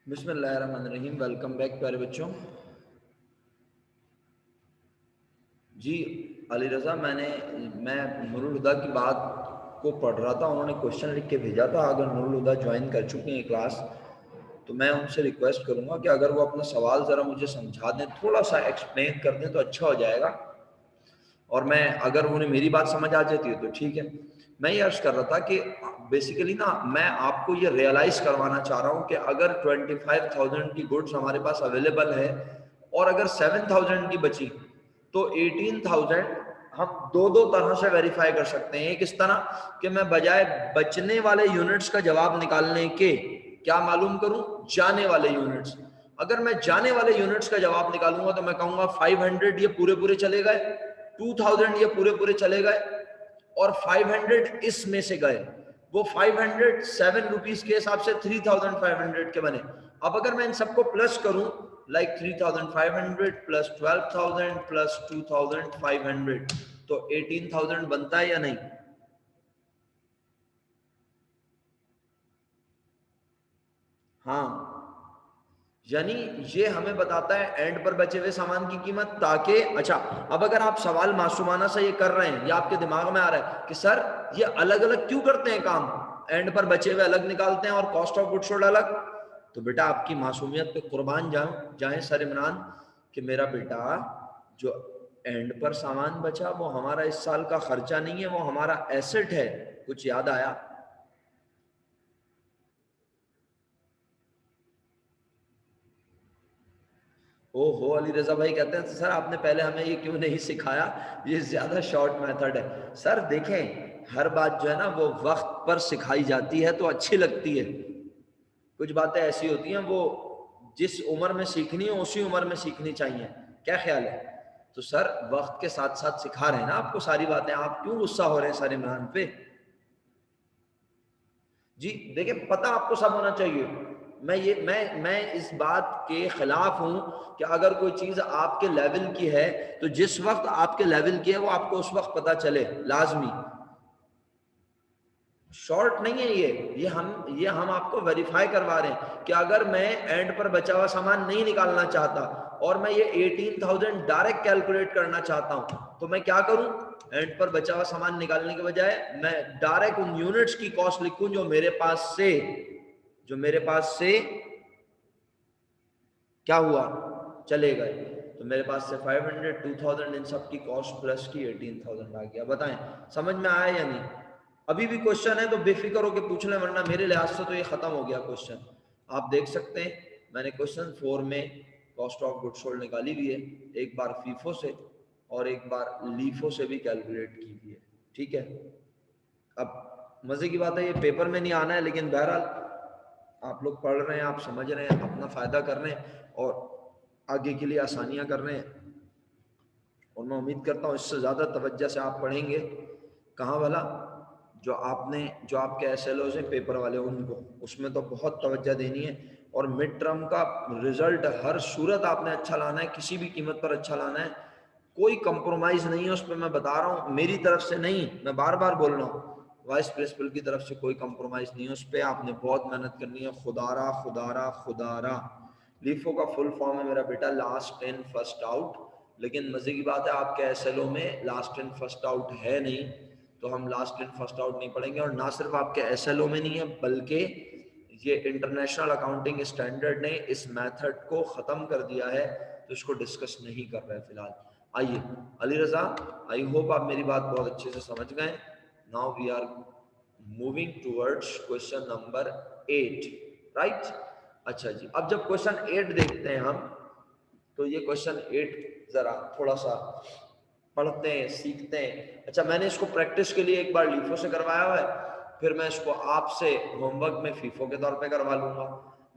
बिस्मिल्लाहिर्रहमानिर्रहीम। Welcome back प्यारे बच्चों। जी अली रज़ा, मैं नूरुल हुदा की बात को पढ़ रहा था। उन्होंने क्वेश्चन लिख के भेजा था। अगर नूरुल हुदा ज्वाइन कर चुके हैं क्लास तो मैं उनसे रिक्वेस्ट करूंगा कि अगर वो अपना सवाल ज़रा मुझे समझा दें, थोड़ा सा एक्सप्लेन कर दें तो अच्छा हो जाएगा। और मैं अगर उन्हें मेरी बात समझ आ जाती है तो ठीक है। मैं ये अर्ज कर रहा था कि बेसिकली ना मैं आपको ये रियलाइज करवाना चाह रहा हूँ कि अगर 25,000 की गुड्स हमारे पास अवेलेबल है और अगर 7,000 की बची तो 18,000 हम दो दो तरह से वेरीफाई कर सकते हैं। एक इस तरह कि मैं बजाय बचने वाले यूनिट्स का जवाब निकालने के क्या मालूम करूं, जाने वाले यूनिट्स। अगर मैं जाने वाले यूनिट्स का जवाब निकालूंगा तो मैं कहूंगा 500 ये पूरे पूरे चले गए, 2000 ये पूरे पूरे चले गए और 500 इसमें से गए। वो 500 7 रुपीज के हिसाब से 3,500 के बने। अब अगर मैं इन सबको प्लस करूं, लाइक 3,500 प्लस 12,000 प्लस 2,500 तो 18,000 बनता है या नहीं? हाँ, यानी ये हमें बताता है एंड पर बचे हुए सामान की कीमत। ताकि अच्छा, अब अगर आप सवाल मासूमाना से ये कर रहे हैं या आपके दिमाग में आ रहा है कि सर ये अलग अलग क्यों करते हैं काम, एंड पर बचे हुए अलग निकालते हैं और कॉस्ट ऑफ गुड्स सोल्ड अलग, तो बेटा आपकी मासूमियत पे कुर्बान जाएं सर इमरान कि मेरा बेटा जो एंड पर सामान बचा वो हमारा इस साल का खर्चा नहीं है, वो हमारा एसेट है। कुछ याद आया? ओहो, अली रजा भाई कहते हैं सर आपने पहले हमें ये क्यों नहीं सिखाया, ये ज्यादा शॉर्ट मेथड है। सर देखें, हर बात जो है ना वो वक्त पर सिखाई जाती है तो अच्छी लगती है। कुछ बातें ऐसी होती हैं वो जिस उम्र में सीखनी हो उसी उम्र में सीखनी चाहिए। क्या ख्याल है? तो सर वक्त के साथ साथ सिखा रहे हैं ना आपको सारी बातें। आप क्यों गुस्सा हो रहे हैं सर इमरान पे? जी देखिए, पता आपको सब होना चाहिए। मैं इस बात के खिलाफ हूं कि अगर कोई चीज आपके लेवल की है तो जिस वक्त आपके लेवल की है वो आपको उस वक्त पता चले लाजमी। शॉर्ट नहीं है ये हम आपको वेरीफाई करवा रहे हैं कि अगर मैं एंड पर बचा हुआ सामान नहीं निकालना चाहता और मैं ये 18,000 डायरेक्ट कैलकुलेट करना चाहता हूं तो मैं क्या करूं? एंड पर बचा हुआ सामान निकालने के बजाय मैं डायरेक्ट उन यूनिट्स की कॉस्ट लिखूं जो मेरे पास से क्या हुआ, चले गए। तो मेरे पास से 500 2000 इन सब की कॉस्ट प्लस की 18,000 आ गया। बताएं समझ में आया या नहीं? अभी भी क्वेश्चन है तो बेफिक्र होकर पूछ लें, वरना मेरे लिहाज से तो ये खत्म हो गया क्वेश्चन। आप देख सकते हैं मैंने क्वेश्चन 4 में कॉस्ट ऑफ गुड्स सोल्ड निकाली हुई है, एक बार फीफो से और एक बार लीफो से भी कैलकुलेट की हुई है। ठीक है, अब मजे की बात है ये पेपर में नहीं आना है, लेकिन बहरहाल आप लोग पढ़ रहे हैं, आप समझ रहे हैं, अपना फायदा कर रहे हैं और आगे के लिए आसानियां कर रहे हैं। और मैं उम्मीद करता हूँ इससे ज़्यादा तवज्जो से आप पढ़ेंगे। कहाँ वाला जो आपके एसएलओ हैं पेपर वाले, उनको उसमें तो बहुत तवज्जो देनी है। और मिड टर्म का रिजल्ट हर सूरत आपने अच्छा लाना है, किसी भी कीमत पर अच्छा लाना है। कोई कंप्रोमाइज़ नहीं है उस पर, मैं बता रहा हूँ मेरी तरफ से नहीं, मैं बार बार बोल रहा हूँ वाइस प्रिंसिपल की तरफ से कोई कंप्रोमाइज़ नहीं है उस पर। आपने बहुत मेहनत करनी है। खुदारा खुदारा खुदारा लीफो का फुल फॉर्म है मेरा बेटा लास्ट इन फर्स्ट आउट। लेकिन मजे की बात है आपके एसएलओ में लास्ट इन फर्स्ट आउट है नहीं, तो हम लास्ट इन फर्स्ट आउट नहीं पढ़ेंगे। और ना सिर्फ आपके एसएलओ में नहीं है बल्कि ये इंटरनेशनल अकाउंटिंग स्टैंडर्ड ने इस मेथड को ख़त्म कर दिया है, तो इसको डिस्कस नहीं कर रहे फिलहाल। आइए अली रज़ा, आई होप आप मेरी बात बहुत अच्छे से समझ गए। Now we are moving towards question number 8, right? अच्छा जी, अब जब क्वेश्चन 8 देखते हैं हम, तो ये क्वेश्चन 8 जरा थोड़ा सा पढ़ते हैं, सीखते हैं। अच्छा, मैंने इसको प्रैक्टिस के लिए एक बार लीफो से करवाया हुआ है, फिर मैं इसको आपसे होमवर्क में फीफो के तौर पे करवा लूंगा।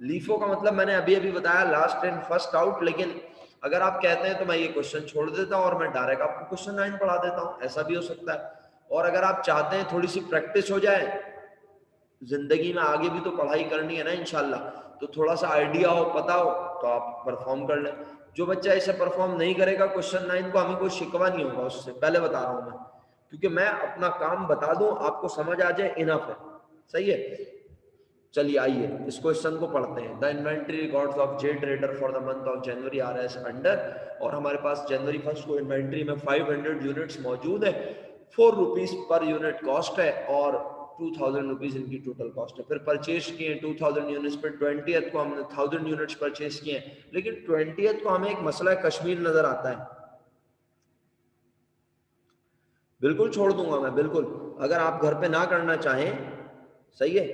लीफो का मतलब मैंने अभी अभी बताया लास्ट इन फर्स्ट आउट, लेकिन अगर आप कहते हैं तो मैं ये क्वेश्चन छोड़ देता हूँ और मैं डायरेक्ट आपको क्वेश्चन 9 पढ़ा देता हूँ, ऐसा भी हो सकता है। और अगर आप चाहते हैं थोड़ी सी प्रैक्टिस हो जाए, जिंदगी में आगे भी तो पढ़ाई करनी है ना इंशाल्लाह, तो थोड़ा सा आइडिया हो, पता हो, तो आप परफॉर्म कर लें। जो बच्चा इसे परफॉर्म नहीं करेगा क्वेश्चन 9 को, हमें कोई शिकवा नहीं होगा उससे, पहले बता रहा हूं मैं, क्योंकि मैं अपना काम बता दूं आपको समझ आ जाए इनफ है। सही है, चलिए आइए इस क्वेश्चन को पढ़ते हैं। The inventory records of J trader for the month of January R S under, और हमारे पास जनवरी 1 को इन्वेंट्री में 500 यूनिट्स मौजूद है, 4 रुपीज पर यूनिट कॉस्ट है और 2000 रुपीज इनकी टोटल कॉस्ट है। फिर परचेज किए 2000 यूनिट्स पर, 20th को हमने 1000 यूनिट्स परचेज किए, लेकिन 20th को हमें एक मसला कश्मीर नजर आता है। बिल्कुल छोड़ दूंगा मैं, बिल्कुल, अगर आप घर पे ना करना चाहें, सही है,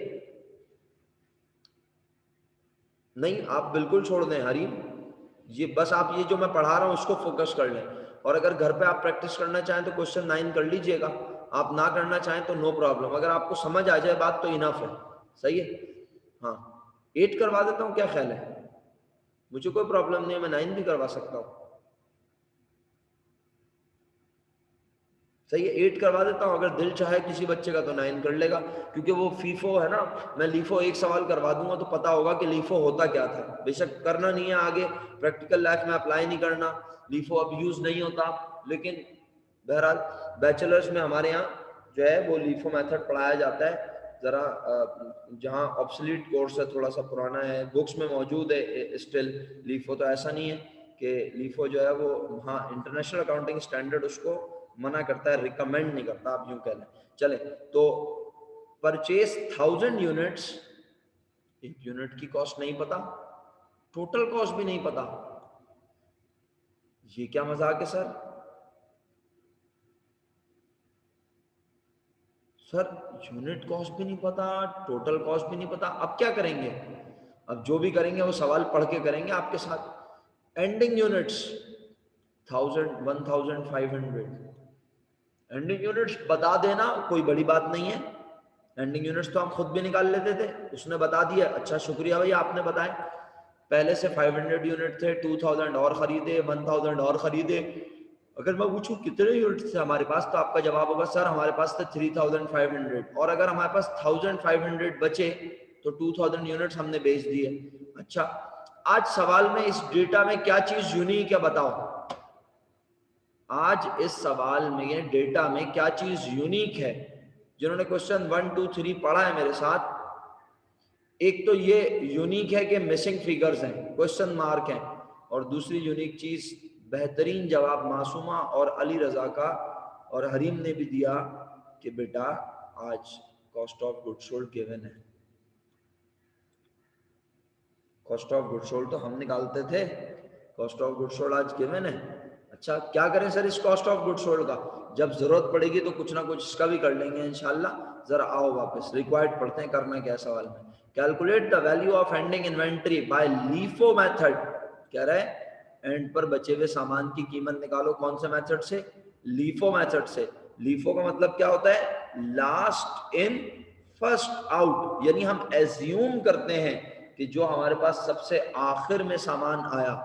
नहीं आप बिल्कुल छोड़ दें हरीम, ये बस आप ये जो मैं पढ़ा रहा हूं उसको फोकस कर लें, और अगर घर पे आप प्रैक्टिस करना चाहें तो क्वेश्चन 9 कर लीजिएगा, आप ना करना चाहें तो नो प्रॉब्लम, अगर आपको समझ आ जाए बात तो इनफ है, सही है। हाँ 8 करवा देता हूँ, क्या ख्याल है, मुझे कोई प्रॉब्लम नहीं है, मैं 9 भी करवा सकता हूँ, सही है, 8 करवा देता हूँ, अगर दिल चाहे किसी बच्चे का तो 9 कर लेगा, क्योंकि वो फीफो है ना, मैं लीफो एक सवाल करवा दूंगा तो पता होगा कि लीफो होता क्या था, बेशक करना नहीं है आगे प्रैक्टिकल लाइफ में अप्लाई नहीं करना, लीफो अब यूज नहीं होता, लेकिन बहरहाल बैचलर्स में हमारे यहाँ जो है वो लीफो मेथड पढ़ाया जाता है, जरा जहाँ ऑब्सलीट कोर्स है, थोड़ा सा पुराना है, बुक्स में मौजूद है स्टिल लीफो, तो ऐसा नहीं है कि लीफो जो है वो, हाँ इंटरनेशनल अकाउंटिंग स्टैंडर्ड उसको मना करता है, रिकमेंड नहीं करता, आप यूं कह लें। चले तो परचेज 1000 यूनिट्स, एक यूनिट की कॉस्ट नहीं पता, टोटल कॉस्ट भी नहीं पता, ये क्या मजाक है सर, सर यूनिट कॉस्ट भी नहीं पता, टोटल कॉस्ट भी नहीं पता, अब क्या करेंगे, अब जो भी करेंगे वो सवाल पढ़ के करेंगे आपके साथ। एंडिंग यूनिट्स 1000, 1500, एंडिंग यूनिट्स बता देना कोई बड़ी बात नहीं है, एंडिंग यूनिट्स तो हम खुद भी निकाल लेते थे, उसने बता दिया, अच्छा शुक्रिया भैया आपने बताया, पहले से 500 यूनिट थे, 2000 और खरीदे, 1000 और खरीदे, अगर मैं पूछूं कितने यूनिट थे हमारे पास तो आपका जवाब होगा सर हमारे पास थे 3500, और अगर हमारे पास 1500 बचे तो 2000 यूनिट्स हमने बेच दिए। अच्छा आज सवाल में इस डेटा में क्या चीज यूनिक है बताओ, आज इस सवाल में डेटा में क्या चीज यूनिक है, जिन्होंने क्वेश्चन 1 2 3 पढ़ा है मेरे साथ, एक तो ये यूनिक है कि मिसिंग फिगर्स हैं, क्वेश्चन मार्क हैं, और दूसरी यूनिक चीज बेहतरीन जवाब मासूमा और अली रजा का और हरीम ने भी दिया कि बेटा आज cost of good sold given है, कॉस्ट ऑफ गुड सोल्ड तो हम निकालते थे, कॉस्ट ऑफ गुड सोल्ड आज गिवन है। अच्छा क्या करें सर इस कॉस्ट ऑफ गुड सोल्ड का, जब जरूरत पड़ेगी तो कुछ ना कुछ इसका भी कर लेंगे इंशाल्लाह, जरा आओ वापस रिक्वायर्ड पढ़ते हैं, करना क्या सवाल में, calculate the value of ending inventory by LIFO method, कह रहा है एंड पर बचे हुए सामान की कीमत निकालो, कौन से मेथड से, लीफो मेथड से, लीफो का मतलब क्या होता है, लास्ट इन फर्स्ट आउट, यानी हम एज्यूम करते हैं कि जो हमारे पास सबसे आखिर में सामान आया,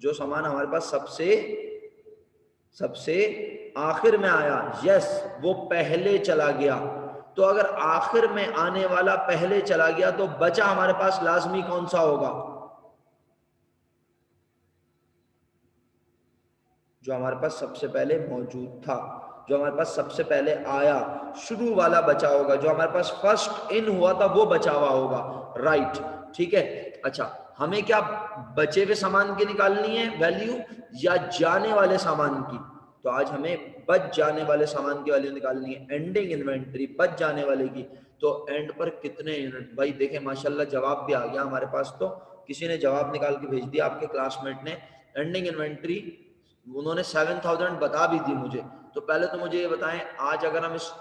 जो सामान हमारे पास सबसे सबसे आखिर में आया, यस वो पहले चला गया, तो अगर आखिर में आने वाला पहले चला गया तो बचा हमारे पास लाजमी कौन सा होगा, जो हमारे पास सबसे पहले मौजूद था, जो हमारे पास सबसे पहले आया, शुरू वाला बचा होगा, जो हमारे पास फर्स्ट इन हुआ था वो बचा हुआ होगा, राइट, ठीक है। अच्छा हमें क्या बचे हुए सामान की निकालनी है वैल्यू या जाने वाले सामान की, तो आज हमें बच जाने वाले सामान की वैल्यू निकालनी है, एंडिंग इन्वेंट्री बच जाने वाले की, तो एंड पर कितने यूनिट, भाई देखें माशाल्लाह जवाब भी आ गया हमारे पास, तो किसी ने जवाब निकाल के भेज दिया आपके क्लासमेट ने, एंडिंग इन्वेंट्री उन्होंने 7000 बता भी दी मुझे, तो पहले तो मुझे ये बताएं आज अगर हम इस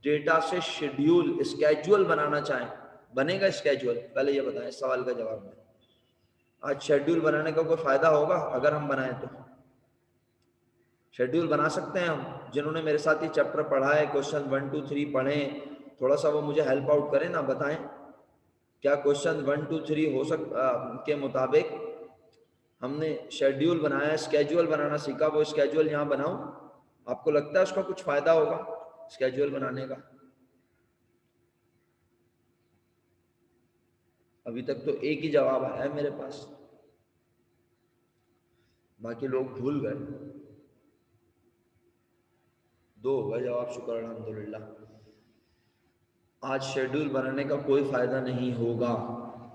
डेटा से शेड्यूल स्केड्यूल बनाना चाहें, बनेगा स्केड्यूल, पहले ये बताएं इस सवाल का जवाब में, आज शेड्यूल बनाने का कोई फायदा होगा अगर हम बनाएं तो, शेड्यूल बना सकते हैं हम, जिन्होंने मेरे साथ ये चैप्टर पढ़ा है क्वेश्चन 1 2 3 पढ़े, थोड़ा सा वो मुझे हेल्प आउट करें ना, बताएं क्या क्वेश्चन 1 2 3 हो के मुताबिक हमने शेड्यूल बनाया, स्केड्यूल बनाना सीखा, वो स्केड्यूल यहाँ बनाऊं, आपको लगता है उसका कुछ फायदा होगा स्केड्यूल बनाने का, अभी तक तो एक ही जवाब आया है मेरे पास, बाकी लोग भूल गए, 2 हो गए जवाब, शुक्र अल्हम्दुलिल्लाह। आज शेड्यूल बनाने का कोई फायदा नहीं होगा,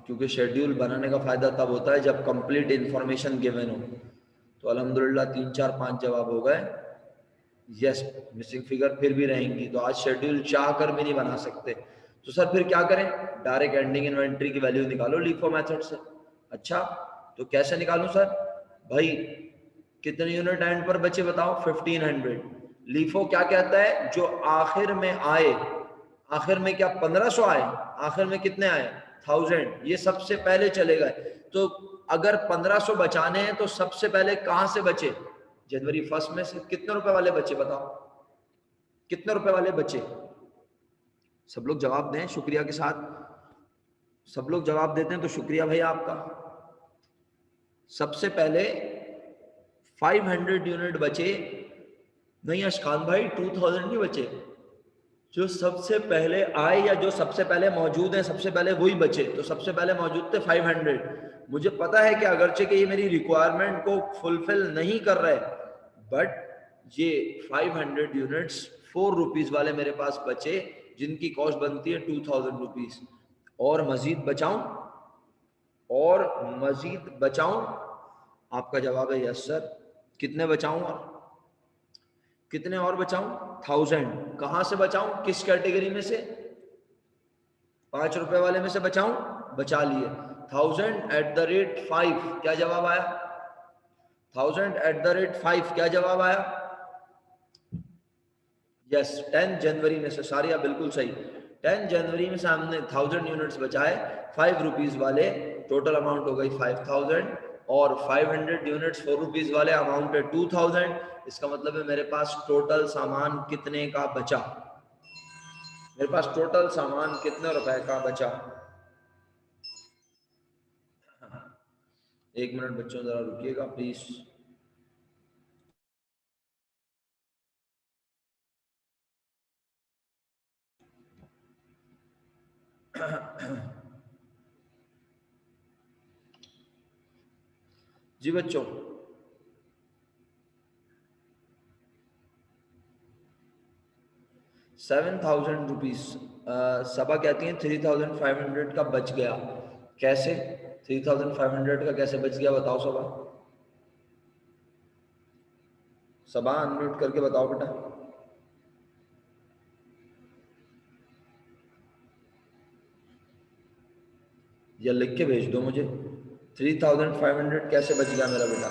क्योंकि शेड्यूल बनाने का फायदा तब होता है जब कंप्लीट इंफॉर्मेशन गिवन हो। तो अल्हम्दुलिल्लाह 3 4 5 जवाब हो गए। यस, मिसिंग फिगर फिर भी रहेंगी, तो आज शेड्यूल चाह कर भी नहीं बना सकते। तो सर फिर क्या करें? डायरेक्ट एंडिंग इन्वेंट्री की वैल्यू निकालो लीफो मेथड से। अच्छा, तो कैसे निकालूं सर? भाई कितने यूनिट एंड पर बचे बताओ? 1500। लीफो क्या कहता है? जो आखिर में आए। आखिर में क्या 1500 आए? आखिर में कितने आए? 1000। ये सबसे पहले चले गए। तो अगर 1500 बचाने हैं तो सबसे पहले कहां से बचे? जनवरी फर्स्ट में से। कितने रुपए वाले बचे बताओ? कितने रुपए वाले बचे? सब लोग जवाब दें शुक्रिया के साथ। सब लोग जवाब देते हैं तो शुक्रिया भैया आपका। सबसे पहले 500 यूनिट बचे। नहीं अशकान भाई, 2000 नहीं बचे। जो सबसे पहले आए या जो सबसे पहले मौजूद हैं, सबसे पहले वही बचे। तो सबसे पहले मौजूद थे 500। मुझे पता है कि अगरचे कि ये मेरी रिक्वायरमेंट को फुलफिल नहीं कर रहे, बट ये 500 यूनिट्स 4 रुपीज वाले मेरे पास बचे, जिनकी कॉस्ट बनती है 2000 रुपीज। और मजीद बचाऊं? और मजीद बचाऊं? आपका जवाब है यस सर। कितने बचाऊं? और कितने और बचाऊं? 1000। कहां से बचाऊं? किस कैटेगरी में से? 5 रुपए वाले में से बचाऊं? बचा लिए। 1000 @ 5 क्या जवाब आया? 1000 @ 5 क्या जवाब आया? यस, 10 जनवरी में से। सारिया बिल्कुल सही। 10 जनवरी में से हमने 1000 यूनिट्स बचाए 5 रुपीज वाले। टोटल अमाउंट हो गई 5000। और 500 यूनिट्स 4 रुपीज वाले, अमाउंट है 2000। इसका मतलब है मेरे पास टोटल सामान कितने का बचा? मेरे पास टोटल सामान कितने रुपए का बचा? 1 मिनट बच्चों, जरा रुकिएगा प्लीज। जी बच्चों, 7000 रुपीज। सबा कहती हैं 3500 का बच गया। कैसे? 3500 का कैसे बच गया बताओ सबा? सबा अनम्यूट करके बताओ बेटा। या लिख के भेज दो मुझे। 3500 कैसे बच गया मेरा बेटा?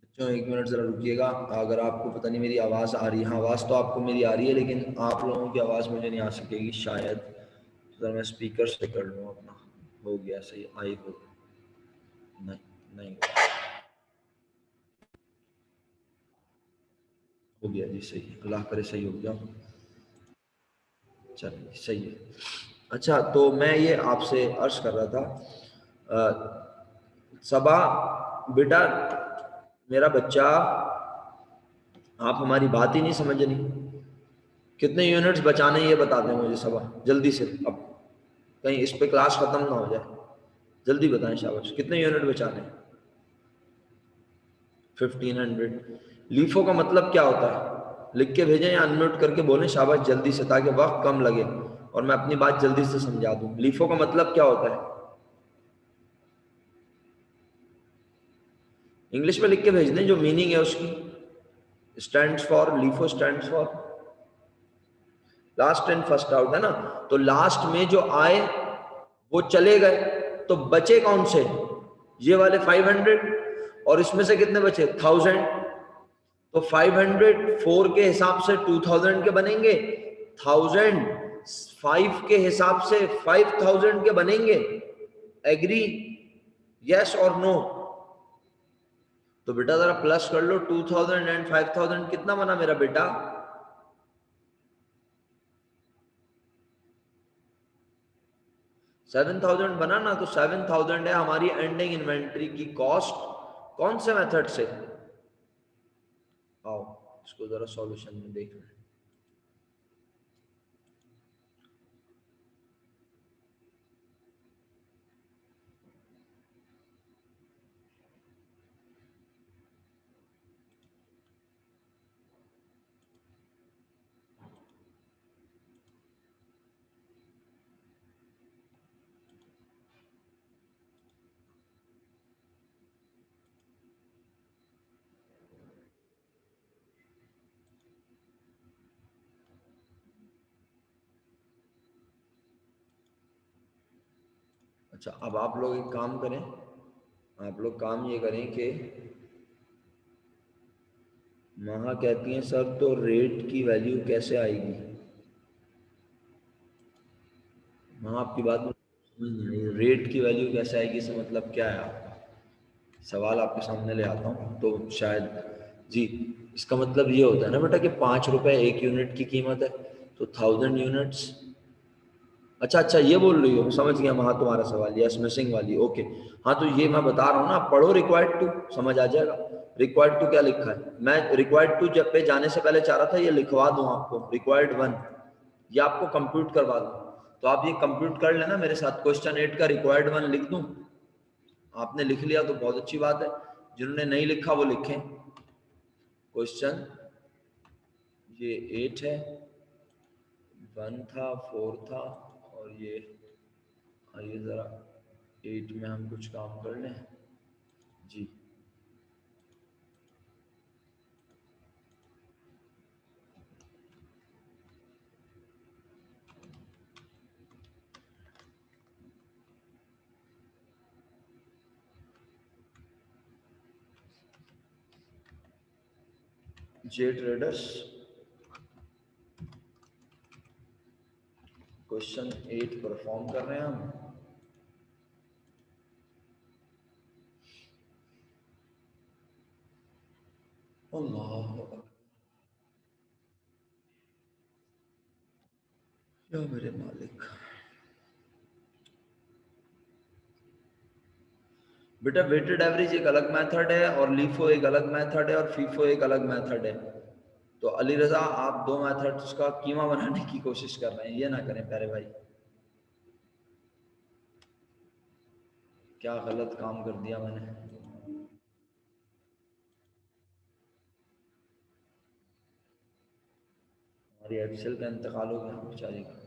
बच्चों 1 मिनट जरा रुकिएगा। अगर आपको पता नहीं मेरी आवाज़ आ रही है, हाँ आवाज़ तो आपको मेरी आ रही है, लेकिन आप लोगों की आवाज़ मुझे नहीं आ सकेगी शायद। तो मैं स्पीकर से कर लूँ अपना। हो गया सही? आई हो? नहीं, नहीं हो गया जी सही। अल्लाह करे सही हो गया। चलिए सही है। अच्छा, तो मैं ये आपसे अर्ज कर रहा था, सबा बेटा, मेरा बच्चा, आप हमारी बात ही नहीं समझ रही। कितने यूनिट्स बचाने ये बता दें मुझे सबा, जल्दी से। अब कहीं इस पे क्लास खत्म ना हो जाए। जल्दी बताएं शाबाश, कितने यूनिट बचाने? 1500। लीफो का मतलब क्या होता है? लिख के भेजें या अनम्यूट करके बोलें शाबाश जल्दी से, ताकि वक्त कम लगे और मैं अपनी बात जल्दी से समझा दूं। लीफो का मतलब क्या होता है? इंग्लिश में लिख के भेज दें जो मीनिंग है उसकी। Stands for, LIFO stands for last in first out, है ना? तो लास्ट में जो आए वो चले गए, तो बचे कौन से? ये वाले 500। और इसमें से कितने बचे? 1000। तो 500 4 के हिसाब से 2000 के बनेंगे। 1000 5 के हिसाब से 5000 के बनेंगे। एग्री? यस और नो? तो बेटा जरा प्लस कर लो। 2000 एंड 5000 कितना बना मेरा बेटा? 7,000 बना ना, तो 7,000 है हमारी एंडिंग इन्वेंट्री की कॉस्ट। कौन से मेथड से? आओ इसको जरा सॉल्यूशन में देख लें। अच्छा, अब आप लोग एक काम करें, आप लोग काम ये करें कि महा कहती हैं सर तो रेट की वैल्यू कैसे आएगी? महा आपकी बात में समझ नहीं आई, रेट की वैल्यू कैसे आएगी से मतलब क्या है आपका सवाल? आपके सामने ले आता हूँ तो शायद जी। इसका मतलब ये होता है ना बेटा कि 5 रुपए एक यूनिट की कीमत है, तो 1,000 यूनिट्स। अच्छा अच्छा, ये बोल रही हो, समझ गया वहाँ तुम्हारा सवाल, यस मिसिंग वाली, ओके। हाँ तो ये मैं बता रहा हूँ ना, पढ़ो रिक्वायर्ड टू, समझ आ जाएगा। रिक्वायर्ड टू क्या लिखा है? मैं रिक्वायर्ड टू जब पे जाने से पहले चाह रहा था ये लिखवा दूँ आपको, रिक्वायर्ड वन, ये आपको कंप्यूट करवा दूँ। तो आप ये कंप्यूट कर लेना मेरे साथ, क्वेश्चन 8 का रिक्वायर्ड वन लिख दूँ? आपने लिख लिया तो बहुत अच्छी बात है, जिन्होंने नहीं लिखा वो लिखें। क्वेश्चन ये 8 है, 1 था, 4 था, और ये आइए ज़रा 8 में हम कुछ काम कर लें जी। जे ट्रेडर्स क्वेश्चन 8 परफॉर्म कर रहे हैं हम। अल्लाह या मेरे मालिक। बेटा वेटेड एवरेज एक अलग मेथड है, और लीफो एक अलग मेथड है, और फीफो एक अलग मेथड है। तो अली रजा आप दो मेथड्स का कीमा बनाने की कोशिश कर रहे हैं, ये ना करें प्यारे भाई। क्या गलत काम कर दिया मैंने? हमारी एक्सेल का इंतकाल हो गया बेचारी का।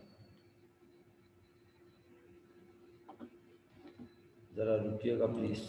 जरा रुकिएगा प्लीज।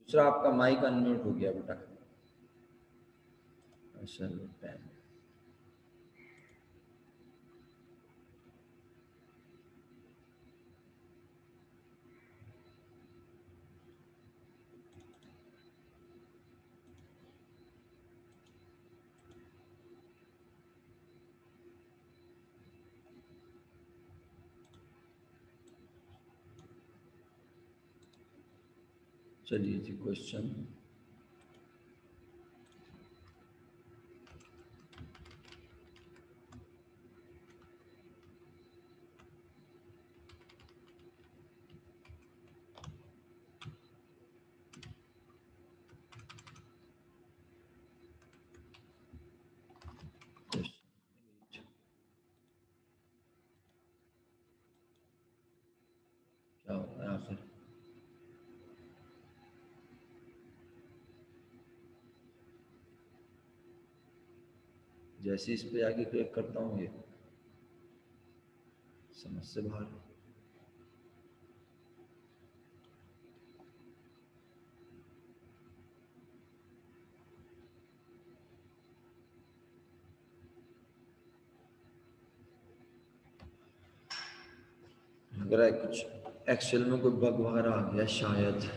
दूसरा आपका माइक अनम्यूट हो गया बेटा। असल पेन। चलिए जी, क्वेश्चन क्या होता है आखिर? जैसे इस पे आगे क्लिक करता हूँ ये समझ से बाहर है। लग रहा है कुछ एक्सेल में कोई बग वगैरह आ गया शायद।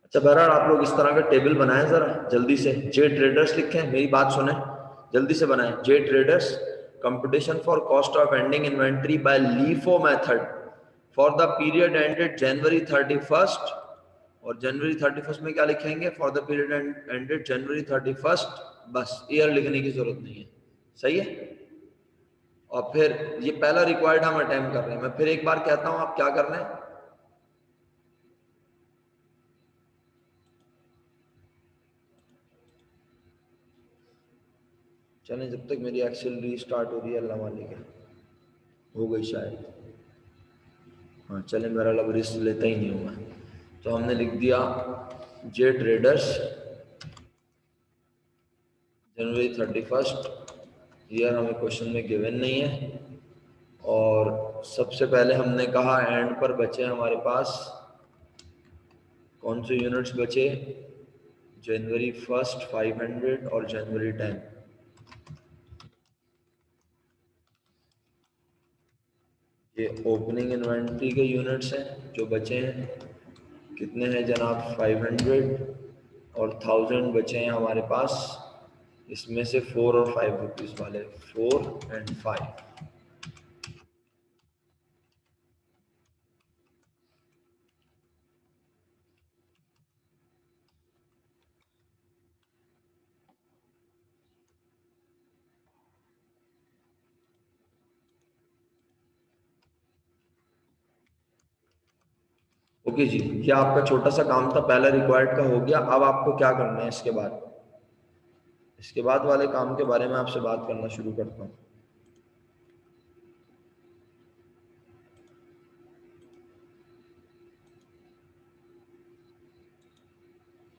अच्छा बहरहाल आप लोग इस तरह का टेबल बनाएं जरा जल्दी से। जे ट्रेडर्स लिखें, मेरी बात सुने, जल्दी से बनाएं। J traders computation for cost of ending inventory by LIFO method for the period ended January 31st, और जनवरी 31st में क्या लिखेंगे? For the period ended January 31st, बस ईयर लिखने की जरूरत नहीं है। सही है। और फिर ये पहला रिक्वायर्ड हम अटेम्प्ट कर रहे हैं। मैं फिर एक बार कहता हूं आप क्या करना है। चलें, जब तक मेरी एक्सेल रीस्टार्ट हो रही है, अल्लाह मालिक है, हो गई शायद। हाँ चलें, मेरा लब रिस्क लेता ही नहीं हूँ मैं। तो हमने लिख दिया जे ट्रेडर्स जनवरी 31st, ईयर हमें क्वेश्चन में गिवन नहीं है। और सबसे पहले हमने कहा एंड पर बचे हमारे पास कौन से यूनिट्स बचे? जनवरी 1st 500 और जनवरी 10। ये ओपनिंग इन्वेंट्री के यूनिट्स हैं जो बचे हैं। कितने हैं जनाब? 500 और 1000 बचे हैं हमारे पास। इसमें से 4 और 5 रुपीस वाले, 4 एंड 5। ओके जी, ये आपका छोटा सा काम था, पहला रिक्वायर्ड का हो गया। अब आपको क्या करना है इसके बाद? इसके बाद वाले काम के बारे में आपसे बात करना शुरू करता हूँ।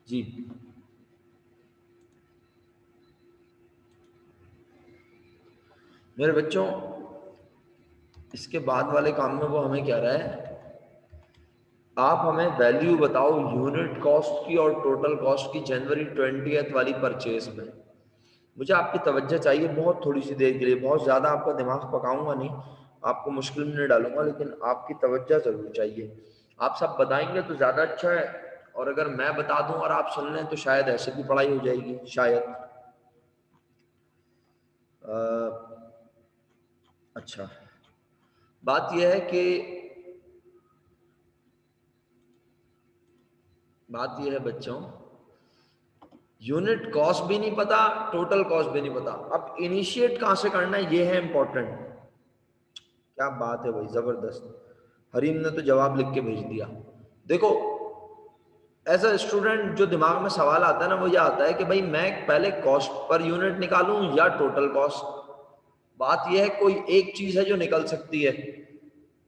जी मेरे बच्चों, इसके बाद वाले काम में वो हमें कह रहा है आप हमें वैल्यू बताओ यूनिट कॉस्ट की और टोटल कॉस्ट की जनवरी 20th वाली परचेज में। मुझे आपकी तवज्जो चाहिए बहुत थोड़ी सी देर के लिए। बहुत ज़्यादा आपका दिमाग पकाऊंगा नहीं, आपको मुश्किल में नहीं डालूंगा, लेकिन आपकी तवज्जो ज़रूर चाहिए। आप सब बताएंगे तो ज़्यादा अच्छा है, और अगर मैं बता दूं और आप सुन लें तो शायद ऐसे भी पढ़ाई हो जाएगी शायद। अच्छा, बात यह है कि बात यह है बच्चों, यूनिट कॉस्ट भी नहीं पता, टोटल कॉस्ट भी नहीं पता। अब इनिशिएट कहां से करना है, ये है इंपॉर्टेंट। क्या बात है भाई, जबरदस्त। हरीम ने तो जवाब लिख के भेज दिया। देखो, एज अ स्टूडेंट जो दिमाग में सवाल आता है ना, वो ये आता है कि भाई मैं पहले कॉस्ट पर यूनिट निकालूं या टोटल कॉस्ट। बात यह है कोई एक चीज है जो निकल सकती है।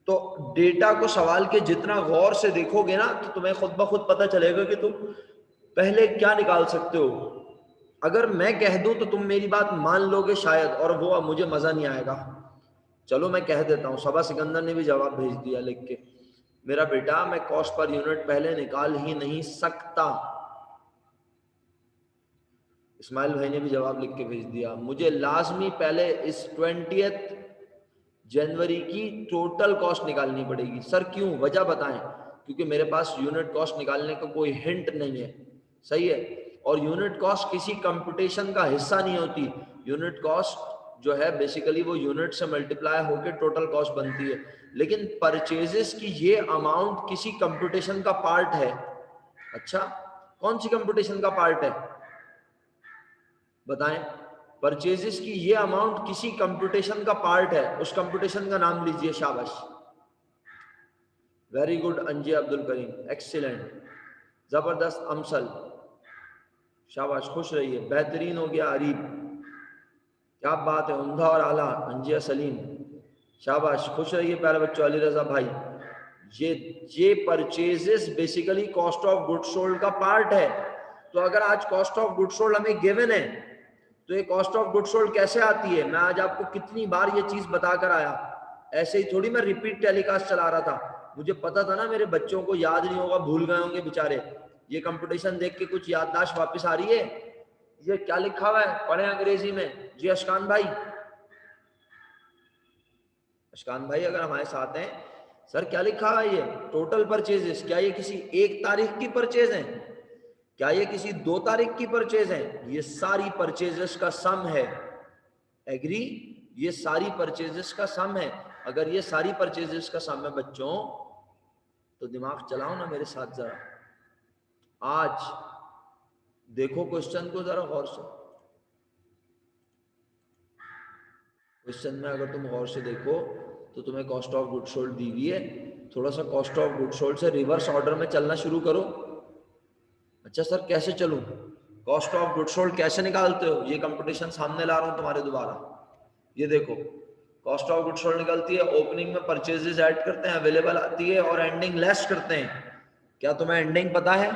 तो डेटा को सवाल के जितना गौर से देखोगे ना, तो तुम्हें खुद ब खुद पता चलेगा कि तुम पहले क्या निकाल सकते हो। अगर मैं कह दूं तो तुम मेरी बात मान लोगे शायद, और वो मुझे मजा नहीं आएगा। चलो मैं कह देता हूं। सबा सिकंदर ने भी जवाब भेज दिया लिख के, मेरा बेटा मैं कॉस्ट पर यूनिट पहले निकाल ही नहीं सकता। इस्माइल भाई ने भी जवाब लिख के भेज दिया, मुझे लाजमी पहले इस 20th जनवरी की टोटल कॉस्ट निकालनी पड़ेगी। सर क्यों? वजह बताएं। क्योंकि मेरे पास यूनिट कॉस्ट निकालने का कोई हिंट नहीं है। सही है। और यूनिट कॉस्ट किसी कंपटीशन का हिस्सा नहीं होती। यूनिट कॉस्ट जो है बेसिकली वो यूनिट से मल्टीप्लाई होकर टोटल कॉस्ट बनती है। लेकिन परचेजेस की ये अमाउंट किसी कंपटीशन का पार्ट है। अच्छा, कौन सी कंपटीशन का पार्ट है बताएं? परचेजेस की ये अमाउंट किसी कंप्यूटेशन का पार्ट है। उस कंप्यूटेशन का नाम लीजिए। शाबाश, very good अंजिया Abdul Karim, excellent, जबरदस्त अमसल, शाबाश, खुश रहिए, बेहतरीन हो गया अरीब, क्या बात है, उम्दा और आला अंजिया सलीम, शाबाश, खुश रहिए प्यारे बच्चों। अली रजा भाई, ये purchases basically cost of good sold का पार्ट है। तो अगर आज कॉस्ट ऑफ गुड सोल्ड हमें गिवन है, तो ये कॉस्ट ऑफ गुड सोल्ड कैसे आती है? मैं आज आपको कितनी बार ये चीज बताकर आया। ऐसे ही थोड़ी मैं रिपीट टेलीकास्ट चला रहा था। मुझे पता था ना मेरे बच्चों को याद नहीं होगा, भूल गए होंगे बेचारे। ये कंपटीशन देख के कुछ याददाश्त वापस आ रही है? ये क्या लिखा हुआ है, पढ़े अंग्रेजी में जी अशकान भाई। अशकान भाई अगर हमारे साथ हैं, सर क्या लिखा हुआ है ये टोटल परचेजेस? क्या ये किसी एक तारीख की परचेज है? क्या ये किसी 2 तारीख की परचेज है? ये सारी परचेजेस का सम है। एग्री? ये सारी परचेजेस का सम है। अगर ये सारी परचेजेस का सम है बच्चों, तो दिमाग चलाओ ना मेरे साथ जरा। आज देखो क्वेश्चन को जरा गौर से। क्वेश्चन में अगर तुम गौर से देखो तो तुम्हें कॉस्ट ऑफ गुड सोल्ड दी हुई है। थोड़ा सा कॉस्ट ऑफ गुड सोल्ड से रिवर्स ऑर्डर में चलना शुरू करो। अच्छा सर कैसे चलूं? कॉस्ट ऑफ गुड सोल्ड कैसे निकालते हो? ये कंपटीशन सामने ला रहा हूं तुम्हारे दोबारा। ये देखो कॉस्ट ऑफ गुड सोल्ड निकलती है, ओपनिंग में परचेजेस ऐड करते हैं, अवेलेबल आती है, और एंडिंग लेस करते हैं। क्या तुम्हें एंडिंग पता है?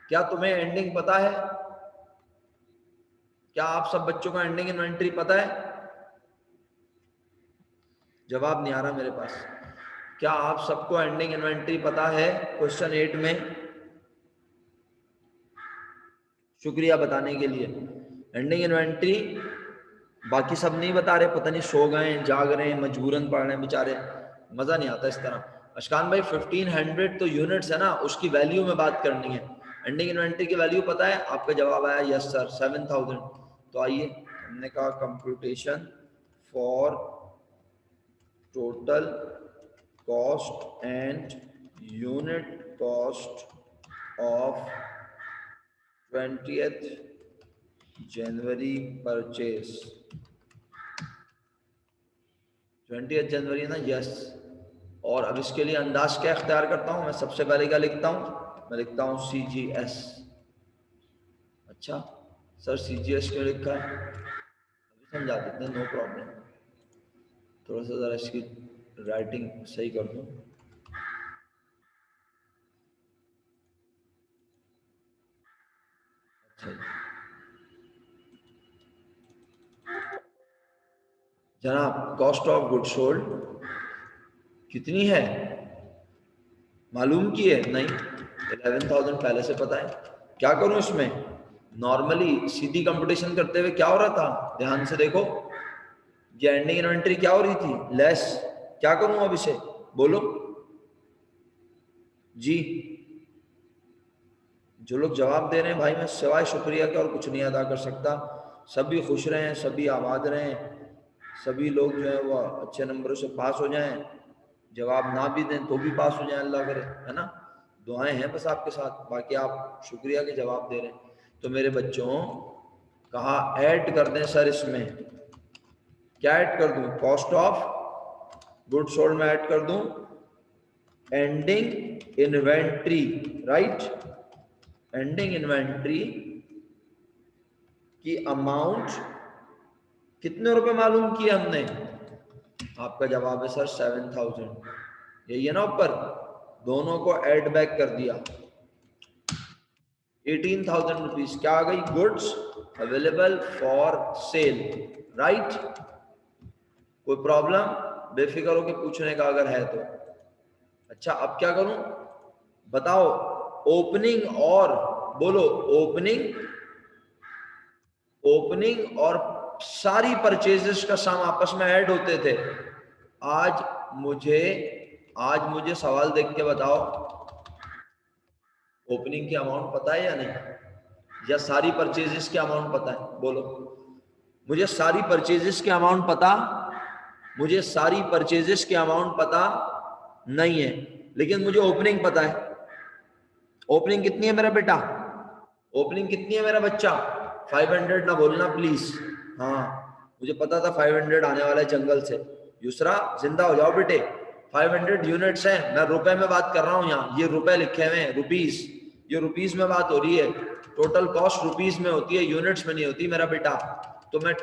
क्या तुम्हें एंडिंग पता है? क्या आप सब बच्चों को एंडिंग इन्वेंटरी पता है? जवाब नहीं आ रहा मेरे पास। क्या आप सबको एंडिंग इन्वेंटरी पता है? क्वेश्चन 8 में। शुक्रिया बताने के लिए। एंडिंग इन्वेंटरी बाकी सब नहीं बता रहे, पता नहीं सो गए, जाग रहे हैं, मजबूरन पढ़ रहे हैं बेचारे। मजा नहीं आता इस तरह। अशकान भाई 1500 तो यूनिट्स है ना, उसकी वैल्यू में बात करनी है। एंडिंग इन्वेंटरी की वैल्यू पता है? आपका जवाब आया यस सर 7000। तो आइए, हमने कहा computation for total cost and unit cost of 20th January purchase. 20th जनवरी है ना? यस। और अब इसके लिए अंदाज क्या इख्तियार करता हूं मैं? सबसे पहले क्या लिखता हूं? मैं लिखता हूं CGS। अच्छा सर CGS क्यों लिखा है? अभी समझा देते हैं, नो प्रॉब्लम। थोड़ा सा जरा इसकी राइटिंग सही कर दूं। अच्छा जनाब, कॉस्ट ऑफ गुड सोल्ड कितनी है मालूम की है? नहीं, 11,000 पहले से पता है। क्या करूं इसमें? नॉर्मली सीधी कंपटीशन करते हुए क्या हो रहा था, ध्यान से देखो। ये एंडिंग इन्वेंटरी क्या हो रही थी? लेस। क्या करूं अब इसे? बोलो जी। जो लोग जवाब दे रहे हैं भाई, मैं सिवाय शुक्रिया के और कुछ नहीं अदा कर सकता। सभी खुश रहें, सभी आबाद रहें, सभी लोग जो है वो अच्छे नंबरों से पास हो जाएं। जवाब ना भी दें तो भी पास हो जाएं, अल्लाह करे, है ना? दुआएं हैं बस आपके साथ, बाकी आप शुक्रिया के जवाब दे रहे हैं। तो मेरे बच्चों, कहा ऐड कर दें सर इसमें। क्या ऐड कर दूं? कॉस्ट ऑफ गुड सोल्ड में ऐड कर दूं ending inventory, right? Ending inventory की अमाउंट कितने रुपए मालूम किए हमने? आपका जवाब है सर 7000। यही है ना ऊपर? दोनों को ऐड बैक कर दिया, 18,000 रुपीज। क्या आ गई? Goods available for sale, right? कोई प्रॉब्लम? बेफिक्र होकर पूछने का अगर है तो। अच्छा अब क्या करूं बताओ? ओपनिंग और, बोलो, ओपनिंग, ओपनिंग और सारी परचेजेस का सम आपस में ऐड होते थे। आज मुझे आज मुझे सवाल देख के बताओ, ओपनिंग की अमाउंट पता है या नहीं? या सारी परचेजेस की अमाउंट पता है? बोलो मुझे सारी परचेजेस की अमाउंट पता। मुझे सारी परचेजेस की अमाउंट पता नहीं है, लेकिन मुझे ओपनिंग पता है। ओपनिंग कितनी है मेरा बेटा? ओपनिंग कितनी है मेरा बच्चा? 500 ना बोलना प्लीज। हाँ, मुझे पता था 500 आने वाला है जंगल से। युसरा जिंदा हो जाओ बेटे। 500 यूनिट्स हैं, मैं रुपए में बात कर रहा हूँ यहाँ। ये रुपए लिखे हुए हैं, रुपीस। ये रुपीस में बात हो रही है। टोटल कॉस्ट रुपीस में होती है, यूनिट्स में नहीं होती मेरा बेटा। तो मैं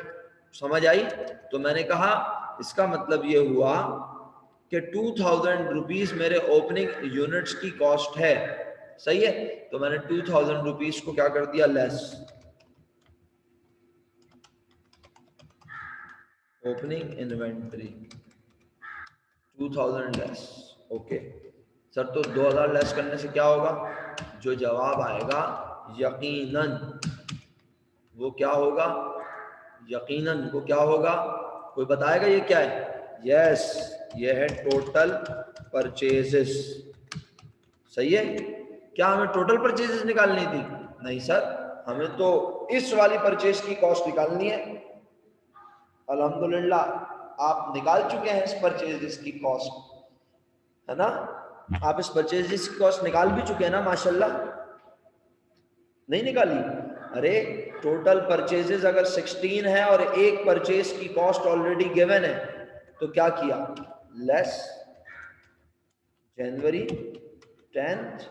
समझ आई? तो मैंने कहा इसका मतलब ये हुआ कि 2000 रुपीज मेरे ओपनिंग यूनिट्स की कॉस्ट है। सही है? तो मैंने 2000 रुपीज को क्या कर दिया? Less. Opening inventory 2000 less. Okay, sir तो 2000 लेस करने से क्या होगा? जो जवाब आएगा यकीनन वो क्या होगा? यकीनन वो क्या होगा? कोई बताएगा ये क्या है? यस, ये है टोटल परचेजेस। सही है। क्या हमें टोटल परचेजेस निकालनी थी? नहीं सर, हमें तो इस वाली परचेज की कॉस्ट निकालनी है। अल्हम्दुलिल्लाह आप निकाल चुके हैं इस परचेजेस की कॉस्ट, है ना? आप इस परचेजेस की कॉस्ट निकाल भी चुके हैं ना माशाल्लाह? नहीं निकाली? अरे टोटल परचेजेस अगर 16 है और एक परचेज की कॉस्ट ऑलरेडी गिवन है, तो क्या किया? लेस जनवरी 10th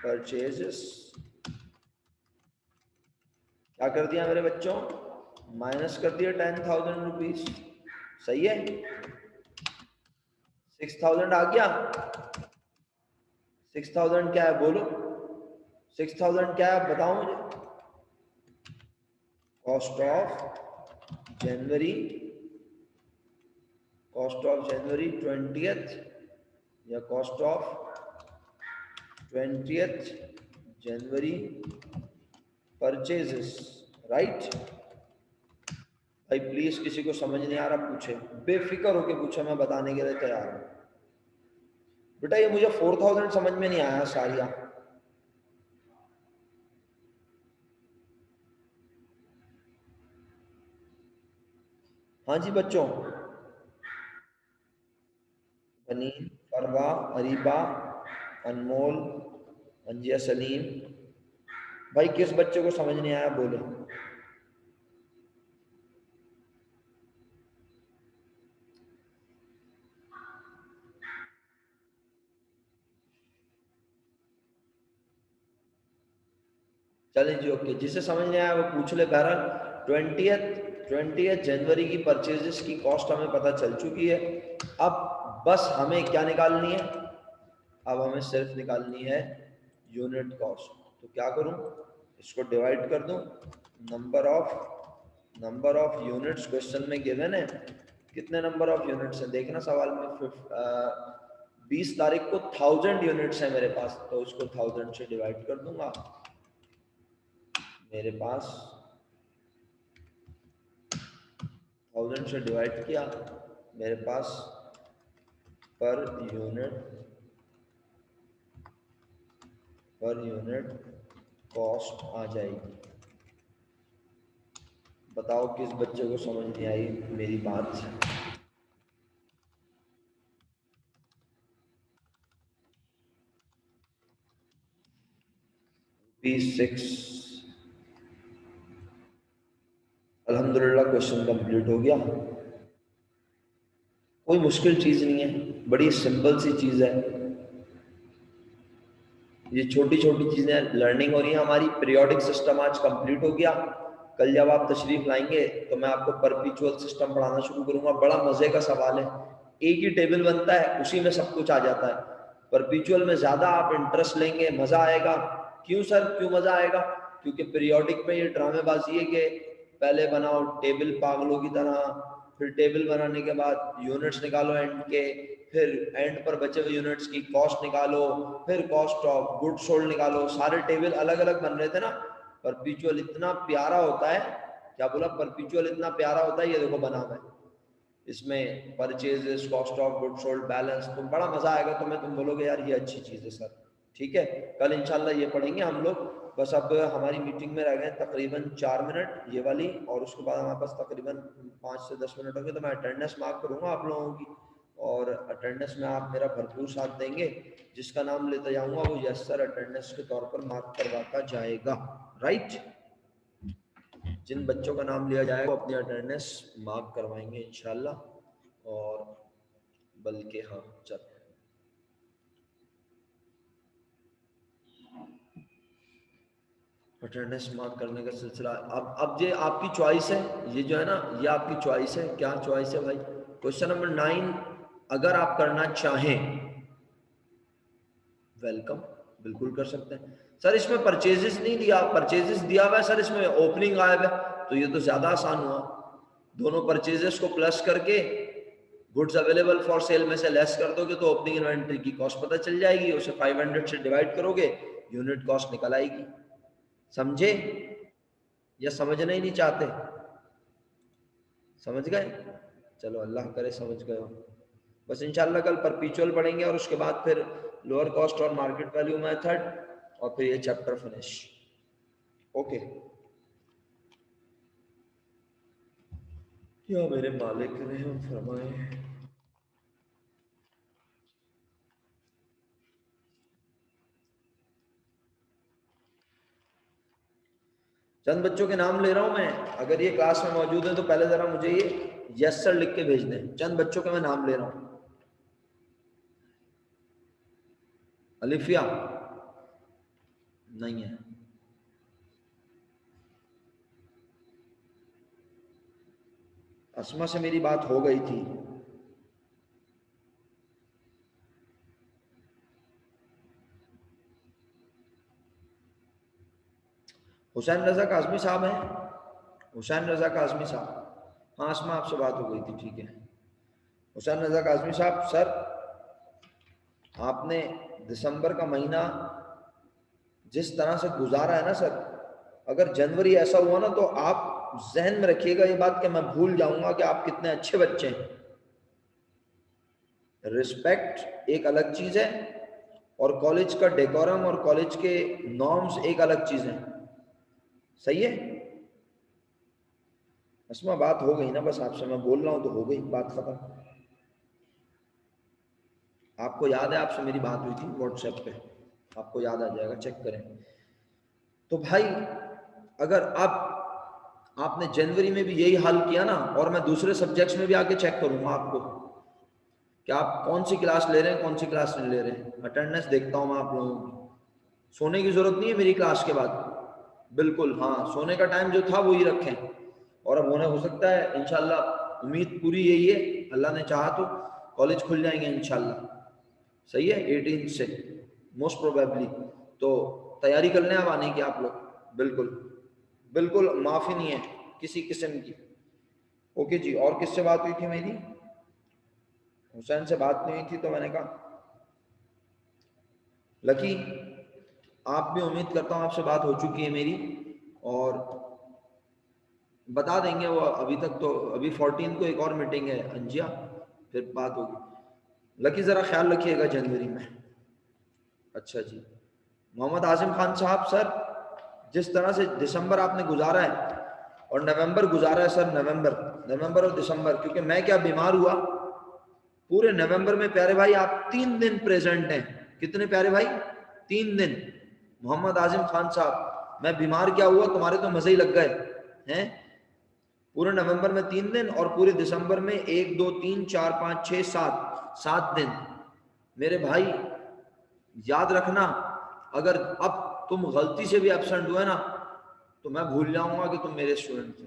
परचेजेस। क्या कर दिया मेरे बच्चों? माइनस कर दिया 10,000 रुपीज। सही है। 6,000 आ गया। 6,000 क्या है बोलो? 6,000 क्या है बताओ मुझे? Cost of January, cost of January 20th या cost of 20th January purchases, right? भाई प्लीज किसी को समझ नहीं आ रहा पूछे, बेफिक्र होके पूछे, मैं बताने के लिए तैयार हूं। बेटा ये मुझे 4,000 समझ में नहीं आया सारिया। हाँ जी बच्चों, बनी, फरवा, अरीबा, अनमोल, अंजिया, सलीम। भाई किस बच्चे को समझ नहीं आया बोले? चलें जी, ओके। जिसे समझ नहीं आया वो पूछ ले। बहरहाल 20th जनवरी की परचेजेस की कॉस्ट हमें पता चल चुकी है। अब बस हमें क्या निकालनी है? अब हमें सिर्फ निकालनी है यूनिट कॉस्ट। तो क्या करूं? इसको डिवाइड कर दूं। नंबर ऑफ यूनिट्स क्वेश्चन में गिवन है। कितने नंबर ऑफ यूनिट्स है देखना सवाल में। 20 तारीख को 1000 यूनिट्स है मेरे पास, तो उसको 1000 से डिवाइड कर दूंगा। मेरे पास 1000 से डिवाइड किया, मेरे पास पर यूनिट कॉस्ट आ जाएगी। बताओ किस बच्चे को समझ नहीं आई मेरी बात? P6 अल्हम्दुलिल्लाह क्वेश्चन कंप्लीट हो गया। कोई मुश्किल चीज नहीं है, बड़ी सिंपल सी चीज है। ये छोटी छोटी चीजें लर्निंग हो रही है हमारी। पीरियोडिक सिस्टम आज कंप्लीट हो गया। कल जब आप तशरीफ लाएंगे तो मैं आपको परपेचुअल सिस्टम पढ़ाना शुरू करूंगा। बड़ा मजे का सवाल है, एक ही टेबल बनता है, उसी में सब कुछ आ जाता है। परपेचुअल में ज्यादा आप इंटरेस्ट लेंगे, मजा आएगा। क्यों सर, क्यों मजा आएगा? क्योंकि पीरियोडिक में ये ड्रामेबाजी है कि पहले बनाओ टेबल पागलों की तरह, फिर टेबल बनाने के बाद यूनिट्स निकालो एंड के, फिर एंड पर बचे हुए यूनिट्स की कॉस्ट निकालो, फिर कॉस्ट ऑफ गुड सोल्ड निकालो। सारे टेबल अलग अलग बन रहे थे ना। परपेचुअल इतना प्यारा होता है, क्या बोला? परपेचुअल इतना प्यारा होता है, ये देखो बना मैं इसमें purchases, cost of good sold, balance. तुम बड़ा मजा आएगा तुम्हें, तुम बोलोगे यार ये अच्छी चीज है सर। ठीक है, कल इंशाल्लाह ये पढ़ेंगे हम लोग। बस अब हमारी मीटिंग में रह गए तकरीबन 4 मिनट ये वाली, और उसके बाद हमारे पास तकरीबन 5 से 10 मिनट होंगे। तो मैं अटेंडेंस मार्क करूंगा आप लोगों की, और अटेंडेंस में आप मेरा भरपूर साथ देंगे। जिसका नाम लेता जाऊंगा वो यस सर अटेंडेंस के तौर पर मार्क करवाता जाएगा, राइट? जिन बच्चों का नाम लिया जाएगा वो अपनी अटेंडेंस मार्क करवाएंगे इंशाल्लाह। और बल्कि हाँ चल, अटेंडेंस मार्क करने का सिलसिला अब ये आपकी चॉइस है। ये जो है ना, ये आपकी चॉइस है। क्या चॉइस है भाई? क्वेश्चन नंबर 9 अगर आप करना चाहें, वेलकम, बिल्कुल कर सकते हैं। सर इसमें परचेजेस नहीं दिया, परचेजेस दिया हुआ है सर, इसमें ओपनिंग आया हुआ है, तो ये तो ज्यादा आसान हुआ। दोनों परचेजेस को प्लस करके गुड्स अवेलेबल फॉर सेल में से लेस कर दोगे तो ओपनिंग इन्वेंट्री की कॉस्ट पता चल जाएगी, उसे 500 से डिवाइड करोगे, यूनिट कॉस्ट निकल आएगी। समझे या समझना ही नहीं चाहते? समझ गए? चलो अल्लाह करे समझ गए हो। बस इंशाल्लाह कल परपेचुअल पढ़ेंगे और उसके बाद फिर लोअर कॉस्ट और मार्केट वैल्यू मेथड और फिर ये चैप्टर फिनिश। ओके, या मेरे मालिक रहम फरमाए। चंद बच्चों के नाम ले रहा हूं मैं, अगर ये क्लास में मौजूद है तो पहले जरा मुझे ये यस सर लिख के भेज दें। चंद बच्चों के मैं नाम ले रहा हूं। अलिफिया नहीं है, अस्मा से मेरी बात हो गई थी, हुसैन रजा काजमी साहब हैं, हुसैन रजा काजमी साहब, हाँ अस्मा आपसे बात हो गई थी, ठीक है। हुसैन रजा काजमी साहब, सर आपने दिसंबर का महीना जिस तरह से गुजारा है ना सर, अगर जनवरी ऐसा हुआ ना तो आप जहन में रखिएगा ये बात कि मैं भूल जाऊंगा कि आप कितने अच्छे बच्चे हैं। रिस्पेक्ट एक अलग चीज है और कॉलेज का डेकोरम और कॉलेज के नॉर्म्स एक अलग चीज है, सही है। अस्मा बात हो गई ना, बस आपसे मैं बोल रहा हूं तो हो गई बात खत्म। आपको याद है आपसे मेरी बात हुई थी व्हाट्सएप पे, आपको याद आ जाएगा, चेक करें। तो भाई अगर अब आपने जनवरी में भी यही हाल किया ना, और मैं दूसरे सब्जेक्ट्स में भी आके चेक करूंगा आपको कि आप कौन सी क्लास ले रहे हैं, कौन सी क्लास नहीं ले रहे हैं, अटेंडेंस देखता हूं मैं आप लोगों की। सोने की जरूरत नहीं है मेरी क्लास के बाद, बिल्कुल हाँ, सोने का टाइम जो था वही रखें। और अब होने हो सकता है इंशाल्लाह, उम्मीद पूरी यही है, अल्लाह ने चाहा तो कॉलेज खुल जाएंगे इंशाल्लाह, सही है, 18 से मोस्ट प्रोबेबली। तो तैयारी कर लें अब आने की आप लोग, बिल्कुल बिल्कुल माफी नहीं है किसी किस्म की। ओके जी, और किससे बात हुई थी मेरी? हुसैन से बात नहीं हुई थी, तो मैंने कहा लकी आप भी, उम्मीद करता हूँ आपसे बात हो चुकी है मेरी, और बता देंगे वो अभी तक तो, अभी 14 को एक और मीटिंग है अंजिया, फिर बात होगी। लकी ज़रा ख्याल रखिएगा जनवरी में। अच्छा जी, मोहम्मद आजिम खान साहब, सर जिस तरह से दिसंबर आपने गुजारा है और नवंबर गुजारा है सर, नवंबर और दिसंबर, क्योंकि मैं क्या बीमार हुआ पूरे नवंबर में प्यारे भाई, आप 3 दिन प्रेजेंट हैं। कितने प्यारे भाई? 3 दिन। मोहम्मद आजिम खान साहब, मैं बीमार क्या हुआ, तुम्हारे तो मजे ही लग गए हैं। पूरे नवंबर में 3 दिन और पूरे दिसंबर में 1 2 3 4 5 6 7 दिन। मेरे भाई याद रखना, अगर अब तुम गलती से भी एब्सेंट हुए ना तो मैं भूल जाऊंगा कि तुम मेरे स्टूडेंट थे।